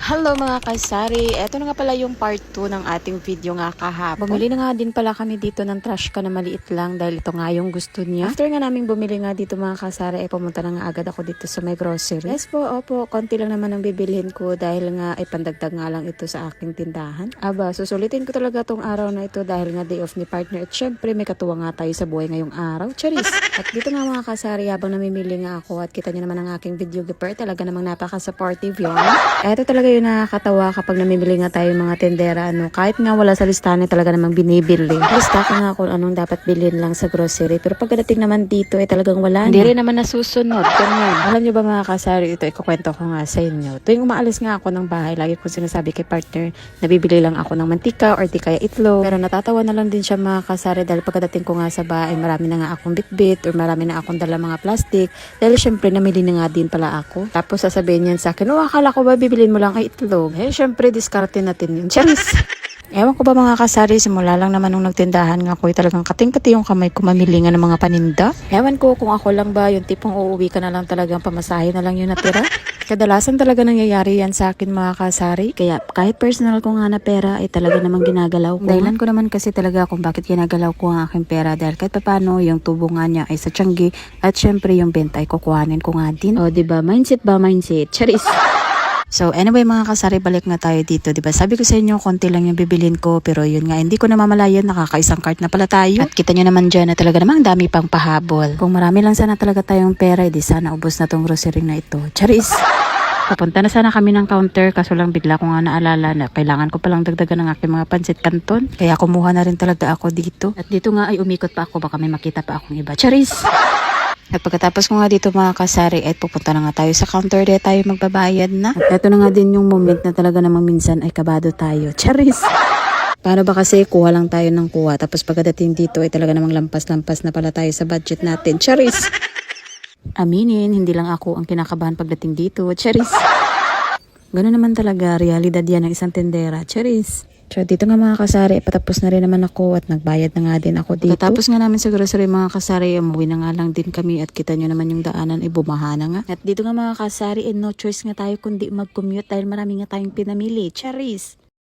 Hello mga kasari, eto na nga pala yung part 2 ng ating video nga kahapon. Bumili na nga din pala kami dito ng trash can na maliit lang dahil ito nga yung gusto niya. After nga namin bumili nga dito mga kasari, ay pumunta na nga agad ako dito sa may grocery. Yes po, opo, konti lang naman ang bibilhin ko dahil nga ay pandagdag nga lang ito sa aking tindahan. Aba, susulitin ko talaga tong araw na ito dahil nga day off ni partner at syempre may katuwa nga tayo sa buhay ngayong araw. Charis! At dito nga mga kasari, habang namimili nga ako at kita nyo naman ang aking videographer, talaga namang napaka-supportive yun. Eto talaga yung nakakatawa kapag namimili nga tayo mga tendera, kahit nga wala sa listahan talaga namang binibili. Lista ko nga kung anong dapat bilhin lang sa grocery, pero pagdating naman dito ay talagang wala na. Hindi rin naman nasusunod. Ganyan. Alam nyo ba mga kasari, ito ikukwento ko nga sa inyo. Tuwing umaalis nga ako ng bahay, lagi ko sinasabi kay partner, nabibili lang ako ng mantika or di kaya itlog. Pero natatawa na lang din siya mga kasari dahil pagdating ko nga sa bahay, marami na nga akong bitbit or marami na akong dala mga plastic. Dahil syempre namili na nga din pala ako. Tapos sasabihin niyan sa akin, akala ko ba bibilin mo lang ay itlog? Syempre diskarte natin yun. Charis! Ewan ko ba mga kasari, simula lang naman nung nagtindahan nga ko, talagang kating-kati yung kamay ko mamili nga ng mga paninda. Ewan ko kung ako lang ba, yung tipong uuwi ka na lang talagang pamasahe na lang yung natira. Kadalasan talaga nangyayari yan sa akin mga kasari. Kaya kahit personal ko nga na pera ay talaga namang ginagalaw ko. Dahilan ko naman kasi talaga kung bakit ginagalaw ko ang aking pera dahil kahit paano yung tubo nga niya ay sa tiyanggi at syempre yung benta ay kukuhanin ko nga din. O diba, mindset ba mindset? Charis! So anyway mga kasari, balik nga tayo dito, 'di ba? Sabi ko sa inyo, konti lang yung bibilin ko, pero yun nga, hindi ko namamalayan, nakakaisang cart na pala tayo. At kita nyo naman dyan na talaga namang dami pang pahabol. Kung marami lang sana talaga tayong pera, di sana ubos na tong grocery na ito. Charis! Papunta na sana kami ng counter, kaso lang bigla ko nga naalala na kailangan ko palang dagdagan ng aking mga pansit canton. Kaya kumuha na rin talaga ako dito. At dito nga ay umikot pa ako, baka may makita pa akong iba. Charis! At pagkatapos ko nga dito mga kasari, ay pupunta na nga tayo sa counter, de tayo magbabayad na. At ito na nga din yung moment na talaga namang minsan ay kabado tayo. Charis! Para ba kasi kuha lang tayo ng kuha, tapos pagdating dito ay talaga namang lampas-lampas na pala tayo sa budget natin. Charis! Aminin, hindi lang ako ang kinakabahan pagdating dito. Charis! Ganoon naman talaga, realidad yan ng isang tendera. Charis! So dito nga mga kasari, patapos na rin naman ako at nagbayad na nga din ako dito. Tapos nga namin sa grocery mga kasari, umuwi na nga lang din kami at kita nyo naman yung daanan ay bumaha na nga. At dito nga mga kasari, no choice nga tayo kundi mag-commute dahil marami nga tayong pinamili. Charis!